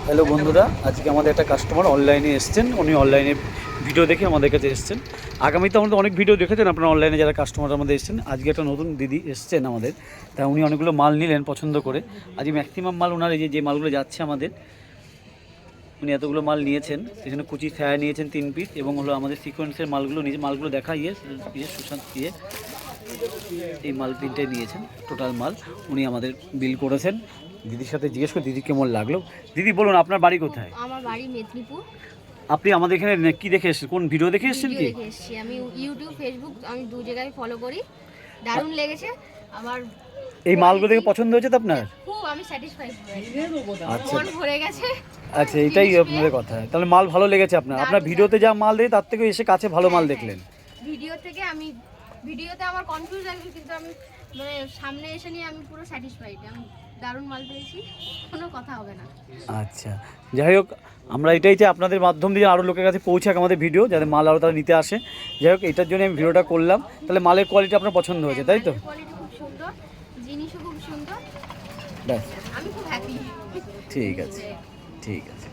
Hello বন্ধুরা, আজকে আমাদের একটা কাস্টমার অনলাইনে এসেছেন। উনি অনলাইনে ভিডিও দেখে আমাদের কাছে এসেছেন। আগামীতে আমাদের অনেক ভিডিও দেখেছেন আপনারা অনলাইনে, যারা কাস্টমার আমাদের এসেছেন। আজকে একটা নতুন দিদি এসেছেন আমাদের, তাই উনি অনেকগুলো মাল নিলেন পছন্দ করে। আজকে ম্যাক্সিমাম মাল ওনার যে মালগুলো যাচ্ছে আমাদের, উনি এতগুলো মাল নিয়েছেন। এখানে কুচি ছায়া নিয়েছেন 3 পিস, এবং হলো আমাদের সিকোয়েন্সের মালগুলো নিয়েছে। মালগুলো দেখা সুশান্ত এই মাল 3টে নিয়েছেন। টোটাল মাল উনি আমাদের বিল করেছেন। দিদির সাথে জিজ্ঞেস করে দিদি কেমন লাগলো। দিদি বলুন, আপনার বাড়ি কোথায়? আমার বাড়ি মেদিনীপুর। আপনি আমাদের এখানে কি দেখে এসেছেন? কোন ভিডিও দেখে এসেছেন? কি দেখে এসেছি আমি, ইউটিউব ফেসবুক আমি দু জায়গায় ফলো করি। দারুণ লেগেছে আমার। এই মালগুলো দেখে পছন্দ হয়েছে তো আপনার? খুব আমি স্যাটিসফাইড, আচ্ছা মন ভরে গেছে। আচ্ছা, এটাই আপনাদের কথা। তাহলে মাল ভালো লেগেছে আপনার? আপনার ভিডিওতে যা মাল দেয় তার থেকে এসে কাছে ভালো মাল দেখলেন। ভিডিও থেকে আমি, ভিডিওতে আমার কনফিউজ আমি, কিন্তু আমি মানে সামনে এসে নিয়ে আমি পুরো স্যাটিসফাইড। আমি দারুণ মাল পেয়েছি, কোনো কথা হবে না। আচ্ছা, যাই হোক, আমরা এটাই চাই আপনাদের মাধ্যম দিয়ে আরও লোকের কাছে পৌঁছাক আমাদের ভিডিও, যাতে মাল আরও তারা নিতে আসে। যাই হোক, এটার জন্য আমি ভিডিওটা করলাম। তাহলে মালের কোয়ালিটি আপনার পছন্দ হয়েছে, তাই তো? কোয়ালিটি খুব সুন্দর, জিনিসও খুব সুন্দর। ব্যাস, আমি খুব হ্যাপি। ঠিক আছে, ঠিক আছে।